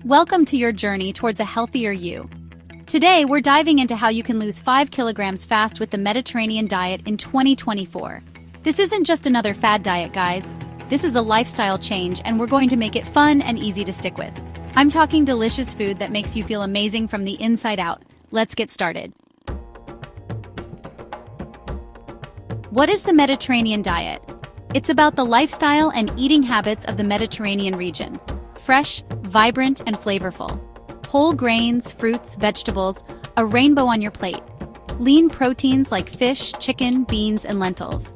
Welcome to your journey towards a healthier you. Today, we're diving into how you can lose 5 kilograms fast with the Mediterranean diet in 2024. This isn't just another fad diet, guys. This is a lifestyle change, and we're going to make it fun and easy to stick with. I'm talking delicious food that makes you feel amazing from the inside out. Let's get started. What is the Mediterranean diet? It's about the lifestyle and eating habits of the Mediterranean region. Fresh, vibrant, and flavorful. Whole grains, fruits, vegetables, a rainbow on your plate. Lean proteins like fish, chicken, beans, and lentils.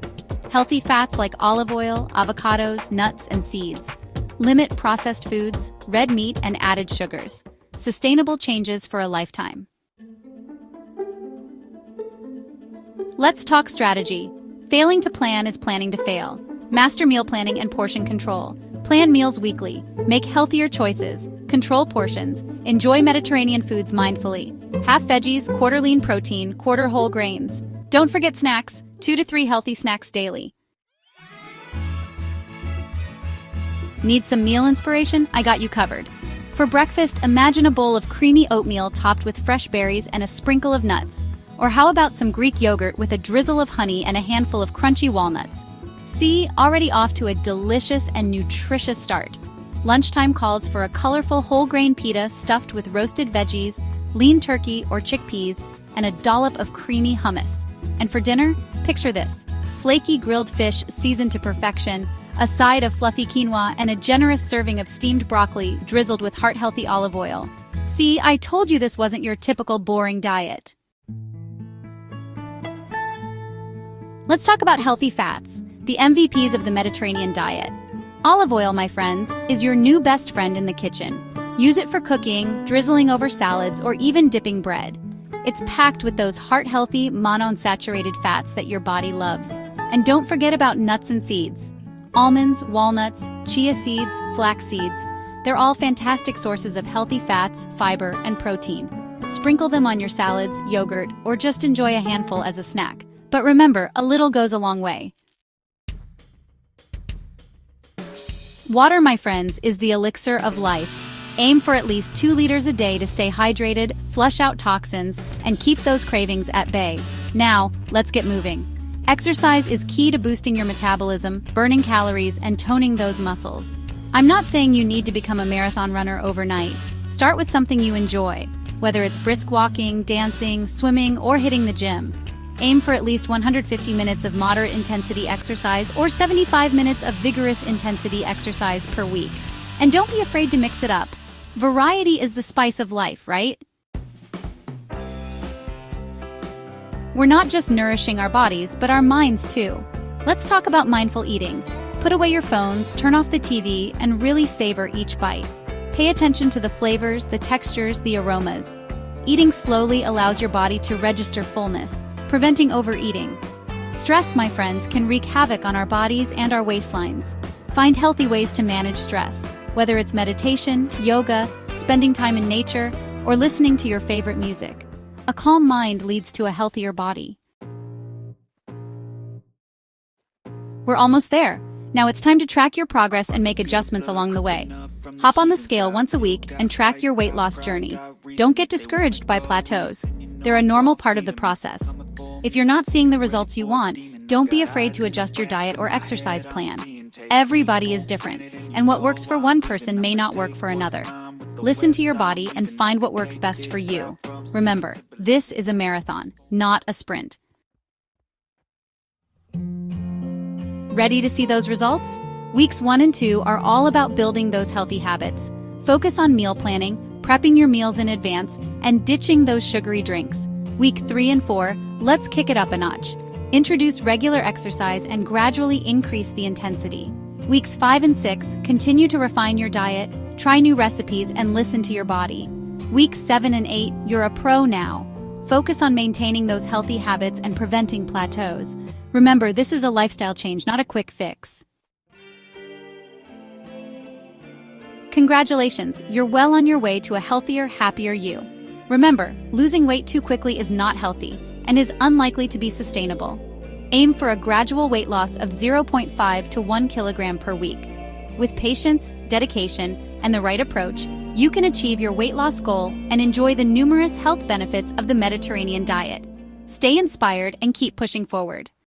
Healthy fats like olive oil, avocados, nuts, and seeds. Limit processed foods, red meat, and added sugars. Sustainable changes for a lifetime. Let's talk strategy. Failing to plan is planning to fail. Master meal planning and portion control. Plan meals weekly. Make healthier choices. Control portions. Enjoy Mediterranean foods mindfully. Half veggies, quarter lean protein, quarter whole grains. Don't forget snacks. 2 to 3 healthy snacks daily. Need some meal inspiration? I got you covered. For breakfast, imagine a bowl of creamy oatmeal topped with fresh berries and a sprinkle of nuts. Or how about some Greek yogurt with a drizzle of honey and a handful of crunchy walnuts? See, already off to a delicious and nutritious start. Lunchtime calls for a colorful whole grain pita stuffed with roasted veggies, lean turkey or chickpeas, and a dollop of creamy hummus. And for dinner, picture this: flaky grilled fish seasoned to perfection, a side of fluffy quinoa, and a generous serving of steamed broccoli drizzled with heart-healthy olive oil. See, I told you this wasn't your typical boring diet. Let's talk about healthy fats, the MVPs of the Mediterranean diet. Olive oil, my friends, is your new best friend in the kitchen. Use it for cooking, drizzling over salads, or even dipping bread. It's packed with those heart-healthy, monounsaturated fats that your body loves. And don't forget about nuts and seeds. Almonds, walnuts, chia seeds, flax seeds. They're all fantastic sources of healthy fats, fiber, and protein. Sprinkle them on your salads, yogurt, or just enjoy a handful as a snack. But remember, a little goes a long way. Water, my friends, is the elixir of life. Aim for at least 2 liters a day to stay hydrated, flush out toxins, and keep those cravings at bay. Now, let's get moving. Exercise is key to boosting your metabolism, burning calories, and toning those muscles. I'm not saying you need to become a marathon runner overnight. Start with something you enjoy, whether it's brisk walking, dancing, swimming, or hitting the gym. Aim for at least 150 minutes of moderate intensity exercise or 75 minutes of vigorous intensity exercise per week. And don't be afraid to mix it up. Variety is the spice of life, right? We're not just nourishing our bodies, but our minds too. Let's talk about mindful eating. Put away your phones, turn off the TV, and really savor each bite. Pay attention to the flavors, the textures, the aromas. Eating slowly allows your body to register fullness, preventing overeating. Stress, my friends, can wreak havoc on our bodies and our waistlines. Find healthy ways to manage stress, whether it's meditation, yoga, spending time in nature, or listening to your favorite music. A calm mind leads to a healthier body. We're almost there. Now it's time to track your progress and make adjustments along the way. Hop on the scale once a week and track your weight loss journey. Don't get discouraged by plateaus. They're a normal part of the process. If you're not seeing the results you want, don't be afraid to adjust your diet or exercise plan. Everybody is different, and what works for one person may not work for another. Listen to your body and find what works best for you. Remember, this is a marathon, not a sprint. Ready to see those results? Weeks 1 and 2 are all about building those healthy habits. Focus on meal planning, prepping your meals in advance, and ditching those sugary drinks. Week 3 and 4, let's kick it up a notch. Introduce regular exercise and gradually increase the intensity. Weeks 5 and 6, continue to refine your diet, try new recipes, and listen to your body. Weeks 7 and 8, you're a pro now. Focus on maintaining those healthy habits and preventing plateaus. Remember, this is a lifestyle change, not a quick fix. Congratulations, you're well on your way to a healthier, happier you. Remember, losing weight too quickly is not healthy and is unlikely to be sustainable. Aim for a gradual weight loss of 0.5 to 1 kilogram per week. With patience, dedication, and the right approach, you can achieve your weight loss goal and enjoy the numerous health benefits of the Mediterranean diet. Stay inspired and keep pushing forward.